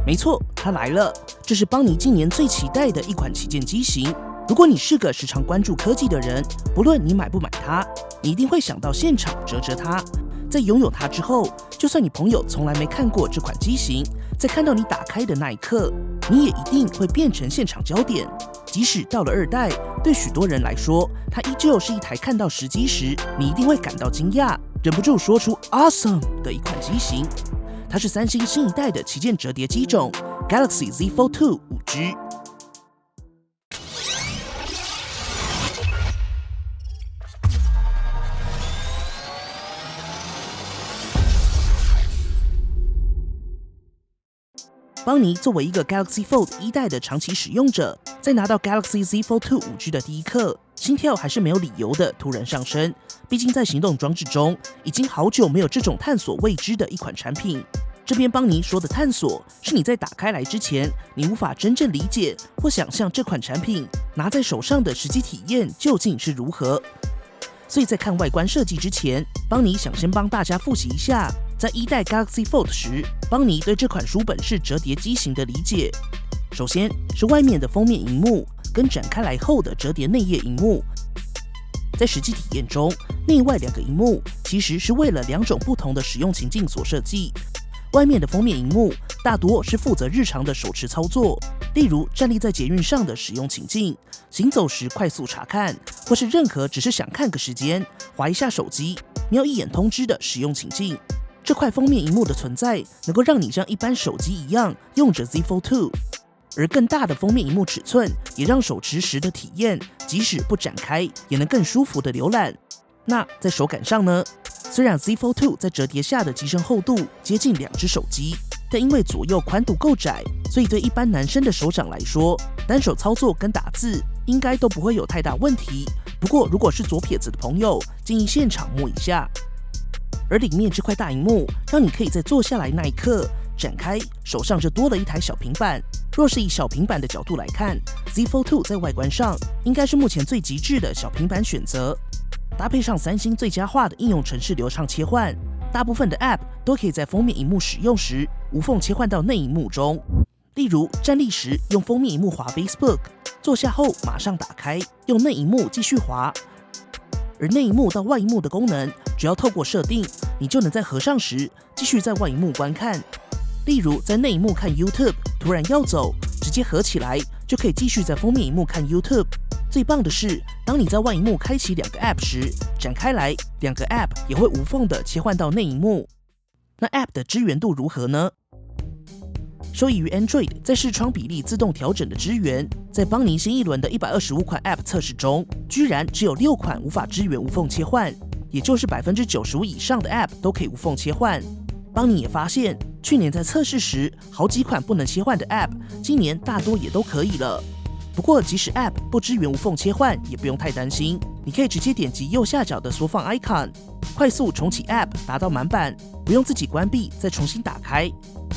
没错，它来了，这是邦尼今年最期待的一款旗舰机型。如果你是个时常关注科技的人，不论你买不买它，你一定会想到现场折它。在拥有它之后，就算你朋友从来没看过这款机型，在看到你打开的那一刻，你也一定会变成现场焦点。即使到了2代，对许多人来说，它依旧是一台看到时机时，你一定会感到惊讶，忍不住说出 awesome 的一款机型。它是三星新一代的旗舰折叠机种 Galaxy Z Fold 2 5G。邦尼作为一个 Galaxy Fold 1代的长期使用者，在拿到 Galaxy Z Fold 2 5G 的第一刻，心跳还是没有理由的突然上升。毕竟在行动装置中，已经好久没有这种探索未知的一款产品。这边邦尼说的探索，是你在打开来之前，你无法真正理解或想象这款产品拿在手上的实际体验究竟是如何。所以在看外观设计之前，邦尼想先帮大家复习一下，在1代 Galaxy Fold 时，邦尼对这款书本式折叠机型的理解。首先是外面的封面萤幕跟展开来后的折叠内页萤幕。在实际体验中，内外2个萤幕其实是为了2种不同的使用情境所设计。外面的封面萤幕大多是负责日常的手持操作，例如站立在捷运上的使用情境，行走时快速查看，或是任何只是想看个时间，滑一下手机，瞄一眼通知的使用情境。这块封面萤幕的存在，能够让你像一般手机一样用着 Z Fold 2，而更大的封面萤幕尺寸，也让手持时的体验，即使不展开，也能更舒服的浏览。那在手感上呢？虽然 Z Fold 2在折叠下的机身厚度接近2只手机，但因为左右宽度够窄，所以对一般男生的手掌来说，单手操作跟打字应该都不会有太大问题。不过如果是左撇子的朋友，建议现场摸一下。而里面这块大萤幕，让你可以在坐下来那一刻展开，手上就多了一台小平板。若是以小平板的角度来看， Z Fold 2在外观上应该是目前最极致的小平板选择。搭配上三星最佳化的应用程式流畅切换，大部分的 App 都可以在封面萤幕使用时无缝切换到内萤幕中。例如站立时用封面萤幕滑 Facebook， 坐下后马上打开，用内萤幕继续滑。而内萤幕到外萤幕的功能，只要透过设定，你就能在合上时继续在外萤幕观看。例如在内萤幕看 YouTube， 突然要走，直接合起来就可以继续在封面萤幕看 YouTube。最棒的是，当你在外萤幕开启2个 App 时，展开来2个 App 也会无缝的切换到内萤幕。那 App 的支援度如何呢？受益于 Android 在视窗比例自动调整的支援，在邦尼新一轮的125款 App 测试中，居然只有6款无法支援无缝切换，也就是 95% 以上的 App 都可以无缝切换。邦尼也发现，去年在测试时，好几款不能切换的 App， 今年大多也都可以了。不过，即使 App 不支援无缝切换，也不用太担心。你可以直接点击右下角的缩放 icon， 快速重启 App， 达到满版，不用自己关闭再重新打开。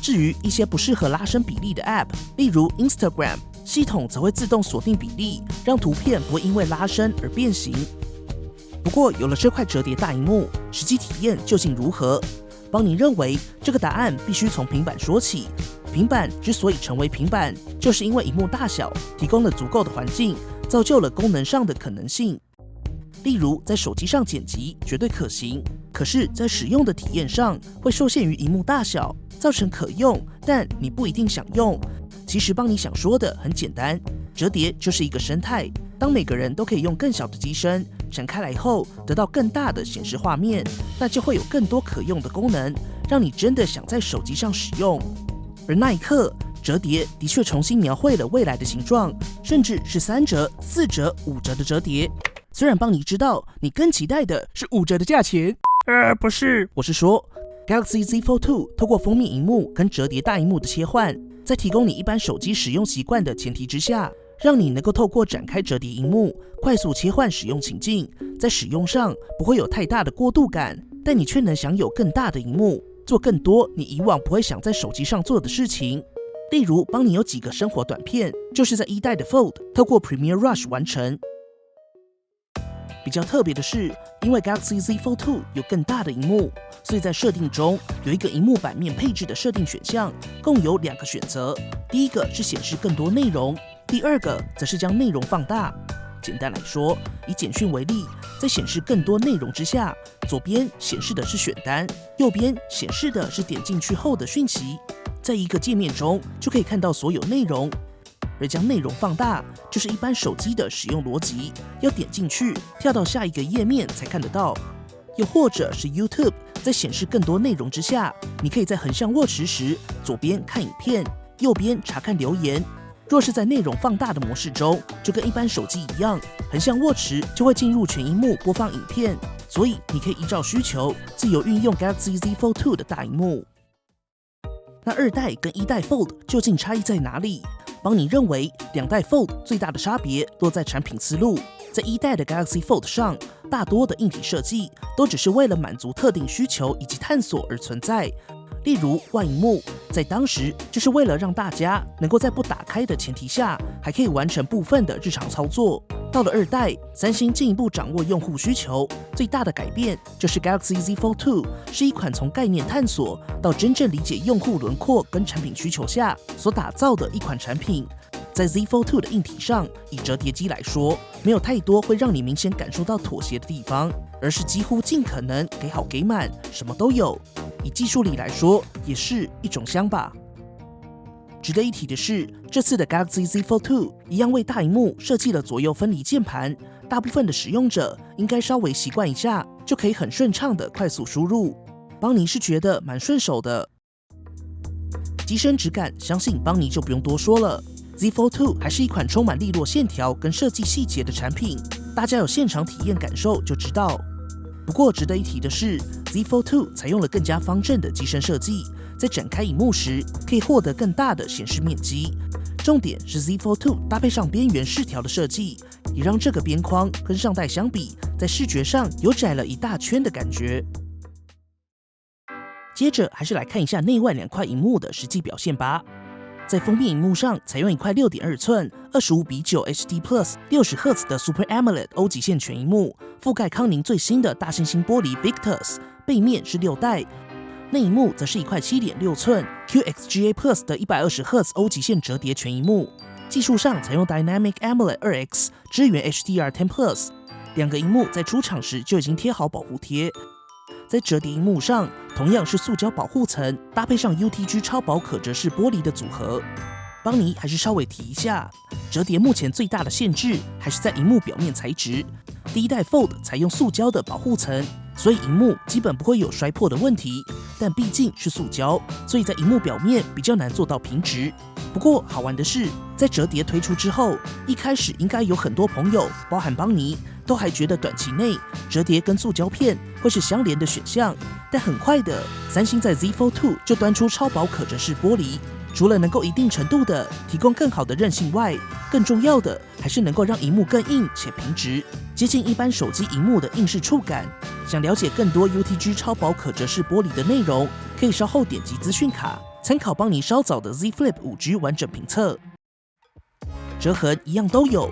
至于一些不适合拉伸比例的 App， 例如 Instagram， 系统则会自动锁定比例，让图片不会因为拉伸而变形。不过，有了这块折叠大萤幕，实际体验究竟如何？邦尼认为，这个答案必须从平板说起。平板之所以成为平板，就是因为萤幕大小提供了足够的环境，造就了功能上的可能性。例如，在手机上剪辑绝对可行，可是，在使用的体验上会受限于萤幕大小，造成可用，但你不一定想用。其实，邦尼想说的很简单，折叠就是一个生态。当每个人都可以用更小的机身展开来后，得到更大的显示画面，那就会有更多可用的功能，让你真的想在手机上使用。而那一刻，折叠的确重新描绘了未来的形状，甚至是3折、4折、5折的折叠。虽然邦尼知道你更期待的是5折的价钱，不是，我是说 Galaxy Z Fold 2透过封面萤幕跟折叠大萤幕的切换，在提供你一般手机使用习惯的前提之下，让你能够透过展开折叠萤幕，快速切换使用情境，在使用上不会有太大的过渡感，但你却能享有更大的萤幕，做更多你以往不会想在手机上做的事情。例如，邦尼有几个生活短片，就是在1代的 Fold 透过 Premiere Rush 完成。比较特别的是，因为 Galaxy Z Fold 2有更大的萤幕，所以在设定中有一个萤幕版面配置的设定选项，共有2个选择。第一个是显示更多内容，第二个则是将内容放大。简单来说，以简讯为例，在显示更多内容之下，左边显示的是选单，右边显示的是点进去后的讯息。在一个界面中就可以看到所有内容。而将内容放大，就是一般手机的使用逻辑，要点进去跳到下一个页面才看得到。又或者是 YouTube， 在显示更多内容之下，你可以在横向握持时，左边看影片，右边查看留言。若是在内容放大的模式中，就跟一般手机一样，横向握持就会进入全萤幕播放影片，所以你可以依照需求自由运用 Galaxy Z Fold 2的大萤幕。那2代跟1代 Fold 究竟差异在哪里？邦尼认为2代 Fold 最大的差别落在产品思路。在1代的 Galaxy Fold 上，大多的硬体设计都只是为了满足特定需求以及探索而存在。例如外萤幕，在当时就是为了让大家能够在不打开的前提下，还可以完成部分的日常操作。到了2代，三星进一步掌握用户需求，最大的改变就是 Galaxy Z Fold 2是一款从概念探索到真正理解用户轮廓跟产品需求下所打造的一款产品。在 Z Fold 2的硬体上，以折叠机来说，没有太多会让你明显感受到妥协的地方，而是几乎尽可能给好给满，什么都有。以技术力来说，也是一种香吧。值得一提的是，这次的 Galaxy Z Fold 2一样为大萤幕设计了左右分离键盘，大部分的使用者应该稍微习惯一下，就可以很顺畅的快速输入。邦尼是觉得蛮顺手的。机身质感，相信邦尼就不用多说了。Z Fold 2还是一款充满利落线条跟设计细节的产品，大家有现场体验感受就知道。不过值得一提的是 ，Z Fold 2采用了更加方正的机身设计，在展开萤幕时可以获得更大的显示面积。重点是 Z Fold 2搭配上边缘饰条的设计，也让这个边框跟上代相比，在视觉上有窄了一大圈的感觉。接着还是来看一下内外2块萤幕的实际表现吧。在封面萤幕上，采用一块 6.2 寸 25:9 HD Plus 60Hz 的 Super AMOLED 欧极线全萤幕，覆盖康宁最新的大猩猩玻璃 Victus， 背面是6代。内萤幕则是一块 7.6 寸 QXGA Plus 的120 Hz 欧极线折叠全萤幕，技术上采用 Dynamic AMOLED 2X， 支援 HDR10 Plus。2个萤幕在出厂时就已经贴好保护贴。在折叠萤幕上，同样是塑胶保护层，搭配上 UTG 超薄可折式玻璃的组合。邦尼还是稍微提一下，折叠目前最大的限制还是在萤幕表面材质。第1代 Fold 采用塑胶的保护层，所以萤幕基本不会有摔破的问题。但毕竟是塑胶，所以在萤幕表面比较难做到平直。不过好玩的是，在折叠推出之后，一开始应该有很多朋友，包含邦尼，都还觉得短期内折叠跟塑胶片会是相连的选项。但很快的，三星在 Z Fold 2就端出超薄可折式玻璃，除了能够一定程度的提供更好的韧性外，更重要的还是能够让萤幕更硬且平直，接近一般手机萤幕的硬式触感。想了解更多 UTG 超薄可折式玻璃的内容，可以稍后点击资讯卡，参考邦尼稍早的 Z Flip 5G 完整评测。折痕一样都有，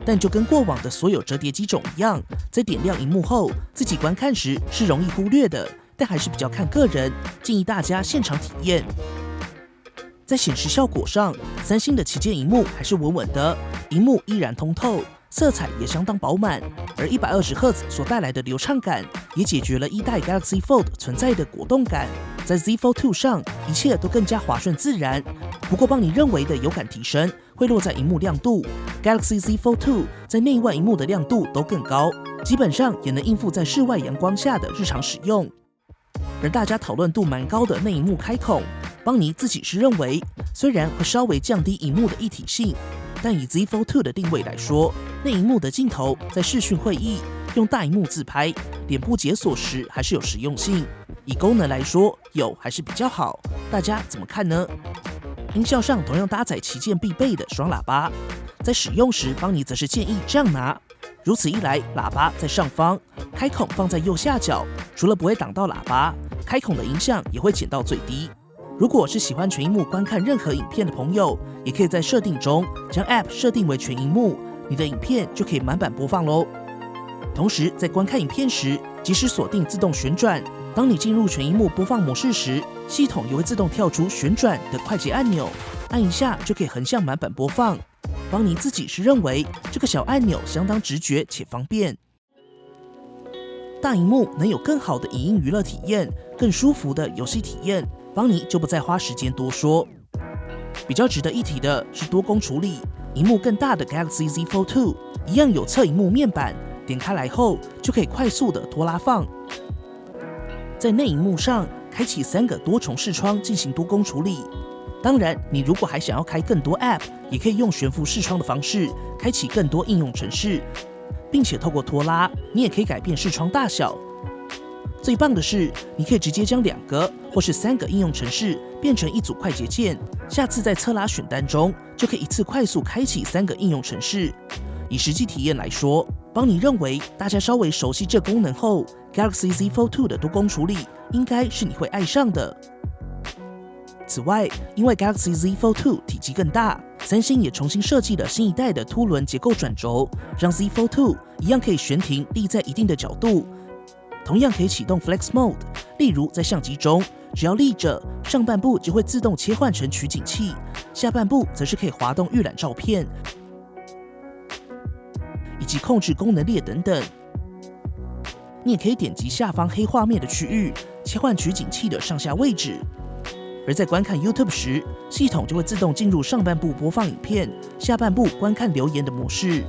但就跟过往的所有折叠机种一样，在点亮萤幕后，自己观看时是容易忽略的，但还是比较看个人，建议大家现场体验。在显示效果上，三星的旗舰萤幕还是稳稳的，萤幕依然通透，色彩也相当饱满，而120 Hz 所带来的流畅感，也解决了1代 Galaxy Fold 存在的果冻感。在 Z Fold 2上，一切都更加滑顺自然。不过邦尼认为的有感提升会落在萤幕亮度 ，Galaxy Z Fold 2在内外萤幕的亮度都更高，基本上也能应付在室外阳光下的日常使用。而大家讨论度蛮高的内萤幕开孔，邦尼自己是认为，虽然会稍微降低萤幕的一体性，但以 Z Fold 2的定位来说，内萤幕的镜头在视讯会议用大萤幕自拍、脸部解锁时还是有实用性。以功能来说，有还是比较好，大家怎么看呢？音效上同样搭载旗舰必备的双喇叭，在使用时，邦尼则是建议这样拿。如此一来，喇叭在上方，开孔放在右下角，除了不会挡到喇叭，开孔的音响也会减到最低。如果是喜欢全萤幕观看任何影片的朋友，也可以在设定中将 App 设定为全萤幕，你的影片就可以满版播放咯。同时在观看影片时，即使锁定自动旋转，当你进入全萤幕播放模式时，系统也会自动跳出旋转的快捷按钮，按一下就可以横向满版播放。邦尼自己是认为这个小按钮相当直觉且方便。大萤幕能有更好的影音娱乐体验，更舒服的游戏体验，邦尼就不再花时间多说。比较值得一提的是多工处理，萤幕更大的 Galaxy Z Fold 2一样有侧萤幕面板，点开来后就可以快速的拖拉放。在内萤幕上开启3个多重视窗进行多工处理。当然，你如果还想要开更多 App， 也可以用悬浮视窗的方式开启更多应用程式，并且透过拖拉，你也可以改变视窗大小。最棒的是，你可以直接将2个或是3个应用程式变成一组快捷键，下次在侧拉选单中就可以一次快速开启3个应用程式。以实际体验来说，邦尼认为大家稍微熟悉这功能后 ，Galaxy Z Fold 2的多工处理应该是你会爱上的。此外，因为 Galaxy Z Fold 2体积更大，三星也重新设计了新一代的凸轮结构转轴，让 Z Fold 2一样可以悬停立在一定的角度，同样可以启动 Flex Mode， 例如在相机中，只要立着，上半部就会自动切换成取景器，下半部则是可以滑动预览照片，以及控制功能列等等。你也可以点击下方黑画面的区域，切换取景器的上下位置。而在观看 YouTube 时，系统就会自动进入上半部播放影片，下半部观看留言的模式。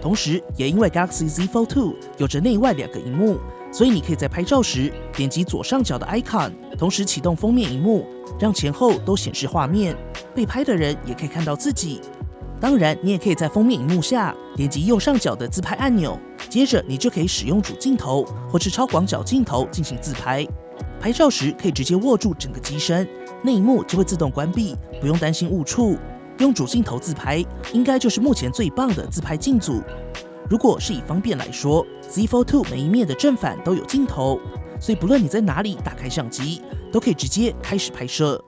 同时，也因为 Galaxy Z Fold 2有着内外2个萤幕，所以你可以在拍照时点击左上角的 icon， 同时启动封面萤幕，让前后都显示画面，被拍的人也可以看到自己。当然，你也可以在封面萤幕下点击右上角的自拍按钮，接着你就可以使用主镜头或是超广角镜头进行自拍。拍照时可以直接握住整个机身，内萤幕就会自动关闭，不用担心误触。用主镜头自拍，应该就是目前最棒的自拍镜组。如果是以方便来说 ，Z Fold 2每一面的正反都有镜头，所以不论你在哪里打开相机，都可以直接开始拍摄。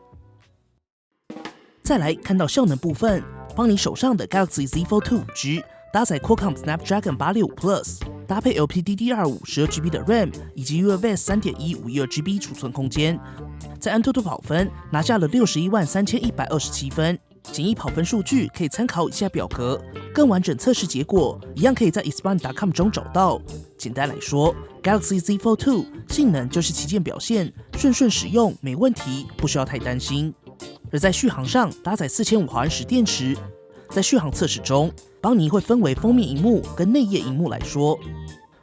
再来看到效能部分，帮你手上的 Galaxy Z Fold 2 5G 搭载 Qualcomm Snapdragon 865 Plus， 搭配 LPDDR5 12GB 的 RAM 以及 UFS 3.1 512GB 储存空间，在AnTuTu跑分拿下了613127分。简易跑分数据可以参考以下表格，更完整测试结果一样可以在 Expand.com 中找到。简单来说 ，Galaxy Z Fold 2性能就是旗舰表现，顺使用没问题，不需要太担心。而在续航上，搭载4500毫安时电池。在续航测试中，邦尼会分为封面萤幕跟内页萤幕来说。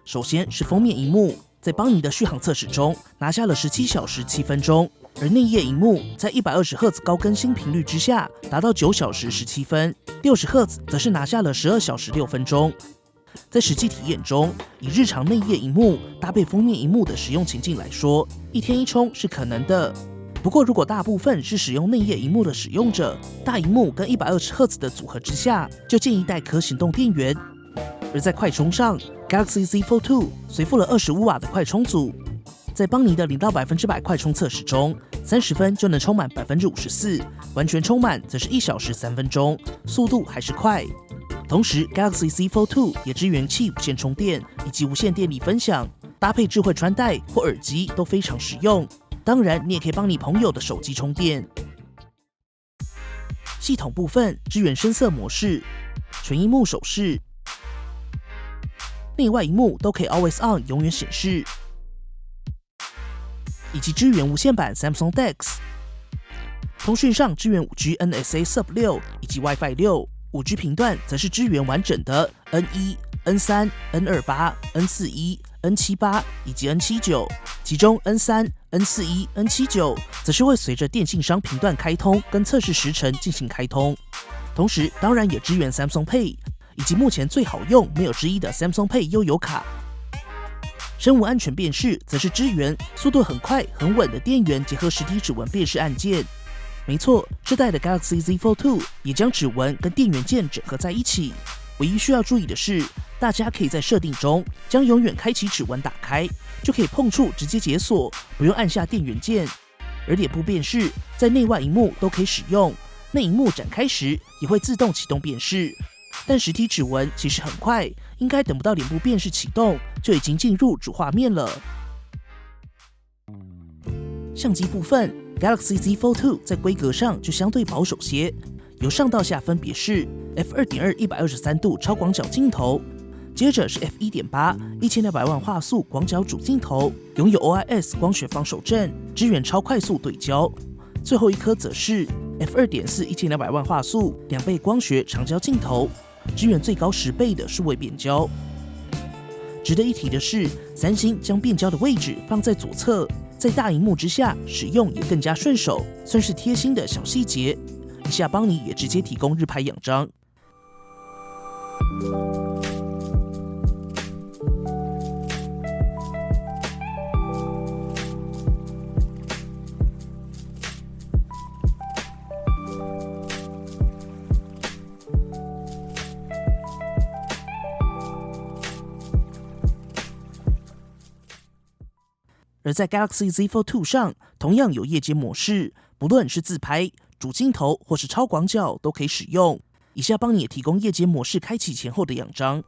首先是封面萤幕，在邦尼的续航测试中拿下了17小时7分钟，而内页萤幕在120赫兹高更新频率之下达到9小时17分，60赫兹则是拿下了12小时6分钟。在实际体验中，以日常内页萤幕搭配封面萤幕的使用情境来说，一天一充是可能的。不过，如果大部分是使用内页萤幕的使用者，大萤幕跟120赫兹的组合之下，就建议带颗行动电源。而在快充上 ，Galaxy Z Fold 2随附了25瓦的快充组，在邦尼的0到100%快充测试中，30分就能充满54%，完全充满则是1小时3分钟，速度还是快。同时 ，Galaxy Z Fold 2也支援气无线充电以及无线电力分享，搭配智慧穿戴或耳机都非常实用。当然，你也可以帮你朋友的手机充电。系统部分支援深色模式、全萤幕手势、内外萤幕都可以 Always On 永远显示，以及支援无线版 Samsung DeX。通讯上支援 5G NSA Sub 6以及 WiFi 6，5G 频段则是支援完整的 N1、N3、N28、N41、N78以及 N79， 其中 N3、N41、N79则是会随着电信商频段开通跟测试时程进行开通。同时，当然也支援 Samsung Pay， 以及目前最好用没有之一的 Samsung Pay 悠游卡。生物安全辨识则是支援速度很快很稳的电源结合实体指纹辨识按键。没错，这代的 Galaxy Z Fold 2也将指纹跟电源键整合在一起。唯一需要注意的是，大家可以在设定中将永远开启指纹打开，就可以碰触直接解锁，不用按下电源键。而脸部辨识在内外萤幕都可以使用，内萤幕展开时也会自动启动辨识。但实体指纹其实很快，应该等不到脸部辨识启动，就已经进入主画面了。相机部分 ，Galaxy Z Fold 2在规格上就相对保守些，由上到下分别是 f2.2 123度超广角镜头，接着是 f1.8 1200万画素广角主镜头，拥有 OIS 光学防手震，支援超快速对焦。最后一颗则是 f2.4 1200万画素2倍光学长焦镜头，支援最高10倍的数位变焦。值得一提的是，三星将变焦的位置放在左侧，在大萤幕之下使用也更加顺手，算是贴心的小细节。以下邦尼也直接提供日拍仰张。而在 Galaxy Z Fold 2上，同样有夜间模式，不论是自拍、主镜头或是超广角都可以使用。以下帮你也提供夜间模式开启前后的仰张。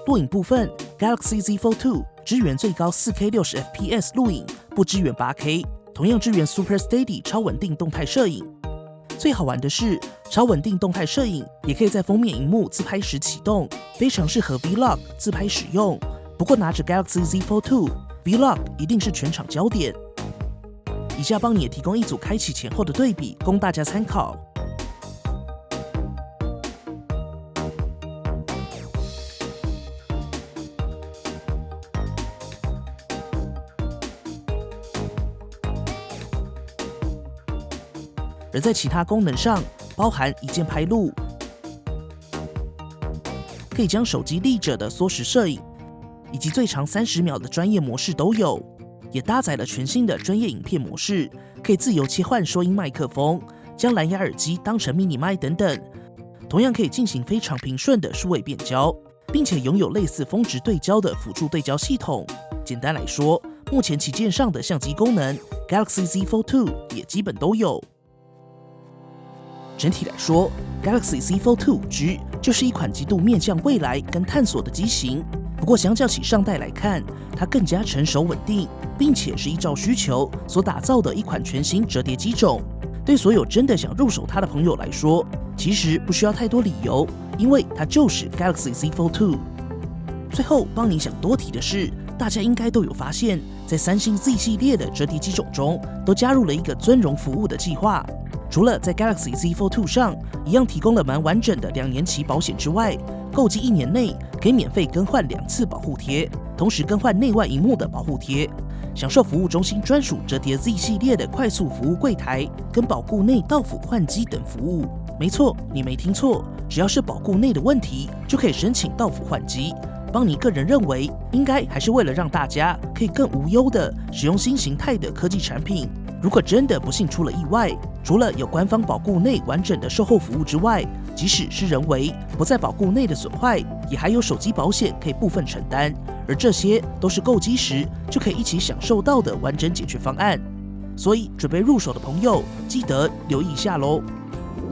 录影部分 ，Galaxy Z Fold 2支援最高 4K 60fps 录影，不支援 8K， 同样支援 Super Steady 超稳定动态摄影。最好玩的是，超稳定动态摄影也可以在封面萤幕自拍时启动，非常适合 Vlog 自拍使用。不过拿着 Galaxy Z Fold 2 ，Vlog 一定是全场焦点。以下帮你也提供一组开启前后的对比，供大家参考。而在其他功能上，包含一键拍录，可以将手机立着的缩时摄影，以及最长30秒的专业模式都有，也搭载了全新的专业影片模式，可以自由切换收音麦克风，将蓝牙耳机当成迷你麦等等，同样可以进行非常平顺的数位变焦，并且拥有类似峰值对焦的辅助对焦系统。简单来说，目前旗舰上的相机功能 ，Galaxy Z Fold 2也基本都有。整体来说 ，Galaxy Z Fold 2G 就是一款极度面向未来跟探索的机型。不过，相较起上代来看，它更加成熟稳定，并且是依照需求所打造的一款全新折叠机种。对所有真的想入手它的朋友来说，其实不需要太多理由，因为它就是 Galaxy Z Fold 2。最后，帮你想多提的是，大家应该都有发现，在三星 Z 系列的折叠机种中，都加入了一个尊荣服务的计划。除了在 Galaxy Z Fold 2上一样提供了蛮完整的2年期保险之外，购机1年内可以免费更换2次保护贴，同时更换内外萤幕的保护贴，享受服务中心专属折叠 Z 系列的快速服务柜台跟保固内到府换机等服务。没错，你没听错，只要是保固内的问题，就可以申请到府换机。邦尼个人认为，应该还是为了让大家可以更无忧的使用新形态的科技产品。如果真的不幸出了意外，除了有官方保固内完整的售后服务之外，即使是人为不在保固内的损坏，也还有手机保险可以部分承担，而这些都是购机时就可以一起享受到的完整解决方案。所以准备入手的朋友，记得留意一下咯。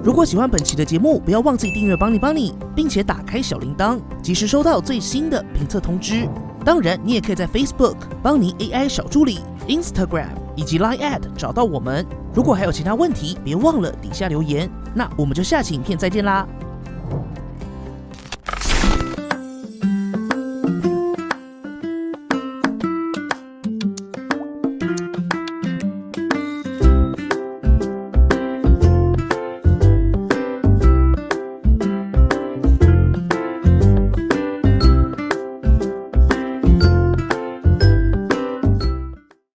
如果喜欢本期的节目，不要忘记订阅邦尼，并且打开小铃铛，及时收到最新的评测通知。当然，你也可以在 Facebook 邦尼 AI 小助理、Instagram 以及 Line@ 找到我们。如果还有其他问题，别忘了底下留言。那我们就下期影片再见啦！